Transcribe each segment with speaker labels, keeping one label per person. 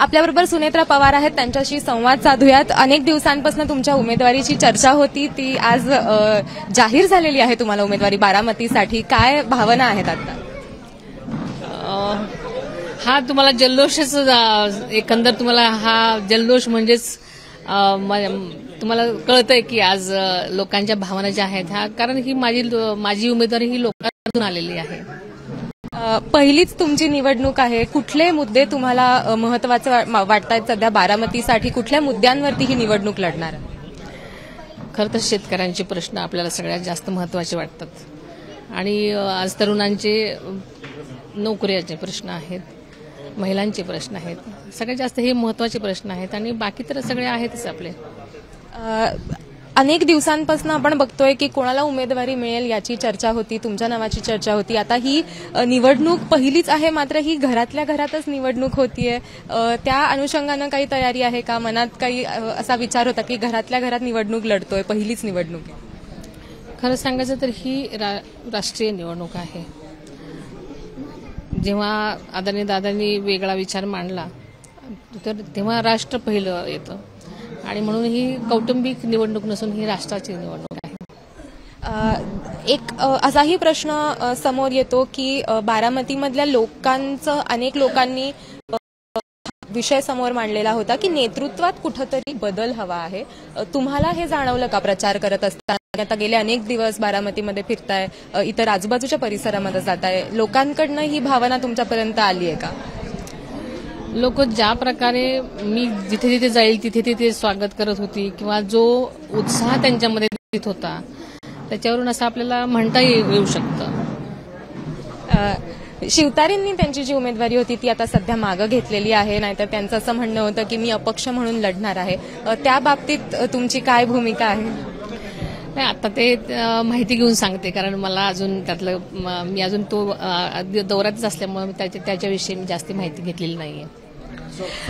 Speaker 1: आपल्याबरोबर सुनेत्रा पवार आहेत, त्यांच्याशी संवाद साधूयात. अनेक दिवसांपासून तुमच्या उमेदवारीची चर्चा होती, ती आज जाहीर झालेली आहे तुम्हाला उमेदवारी बारामतीसाठी. काय भावना आहेत आता?
Speaker 2: हा तुम्हाला जल्लोषच, एकंदर तुम्हाला हा जल्लोष म्हणजेच तुम्हाला कळतंय की आज लोकांच्या भावना ज्या आहेत ह्या, कारण ही माझी उमेदवारी ही लोकांतून आलेली आहे.
Speaker 1: पहिलीच तुमची निवडणूक आहे. कुठले मुद्दे तुम्हाला महत्वाचे वाटतायत सध्या बारामतीसाठी? कुठल्या मुद्द्यांवरती ही निवडणूक लढणार?
Speaker 2: खरं तर शेतकऱ्यांचे प्रश्न आपल्याला सगळ्यात जास्त महत्वाचे वाटतात आणि आज तरुणांचे नोकऱ्याचे प्रश्न आहेत, महिलांचे प्रश्न आहेत, सगळ्यात जास्त हे महत्वाचे प्रश्न आहेत आणि बाकी तर सगळे आहेतच आपले.
Speaker 1: अनेक दिवसांपासून आपण बघतोय की कोणाला उमेदवारी मिळेल याची चर्चा होती, तुमच्या नावाची चर्चा होती. आता ही निवडणूक पहिलीच आहे, मात्र ही घरातल्या घरातच निवडणूक होतीये. त्या अनुषंगानं काही तयारी आहे का? मनात काही असा विचार होता की घरातल्या घरात निवडणूक लढतोय, पहिलीच निवडणूक आहे?
Speaker 2: खरं सांगायचं तर ही राष्ट्रीय निवडणूक आहे. जेव्हा आदरणीय दादांनी वेगळा विचार मांडला तर तेव्हा राष्ट्र पहिलं येतं आणि म्हणून ही कौटुंबिक निवडणूक नसून ही राष्ट्राची निवडणूक आहे.
Speaker 1: एक असाही प्रश्न समोर येतो की बारामतीमधल्या लोकांचं, अनेक लोकांनी विषय समोर मांडलेला होता की नेतृत्वात कुठंतरी बदल हवा आहे. तुम्हाला हे जाणवलं का प्रचार करत असताना? आता गेले अनेक दिवस बारामतीमध्ये फिरताय, इतर आजूबाजूच्या परिसरामध्ये जाताय, लोकांकडनं ही भावना तुमच्यापर्यंत आली आहे का?
Speaker 2: लोक ज्या प्रकारे मी जिथे जिथे जाईल तिथे तिथे स्वागत करत होती किंवा जो उत्साह त्यांच्यामध्ये दिसत होता, त्याच्यावरून असं आपल्याला म्हणता येऊ शकतं.
Speaker 1: शिवतारेंनी त्यांची जी उमेदवारी होती ती आता सध्या मागं घेतलेली आहे, नाहीतर त्यांचं असं म्हणणं होतं की मी अपक्ष म्हणून लढणार आहे. त्या बाबतीत तुमची काय भूमिका आहे?
Speaker 2: नाही, आता ते माहिती घेऊन सांगते, कारण मला अजून त्यातलं मी अजून तो दौऱ्यातच असल्यामुळे त्याच्याविषयी मी जास्त माहिती घेतलेली नाहीये.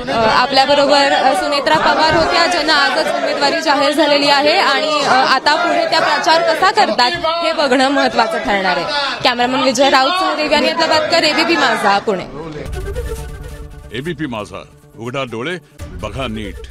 Speaker 1: आपल्याबरोबर सुनेत्रा पवार होत्या, ज्यांना आजच उमेदवारी जाहीर झालेली आहे आणि आता पुढे त्या प्रचार कसा करतात हे बघणं महत्वाचं ठरणार आहे. कॅमेरामन विजय राऊत देव्यानी बातकर, एबीपी माझा, पुणे.
Speaker 3: एबीपी माझा, उघडा डोळे बघा नीट.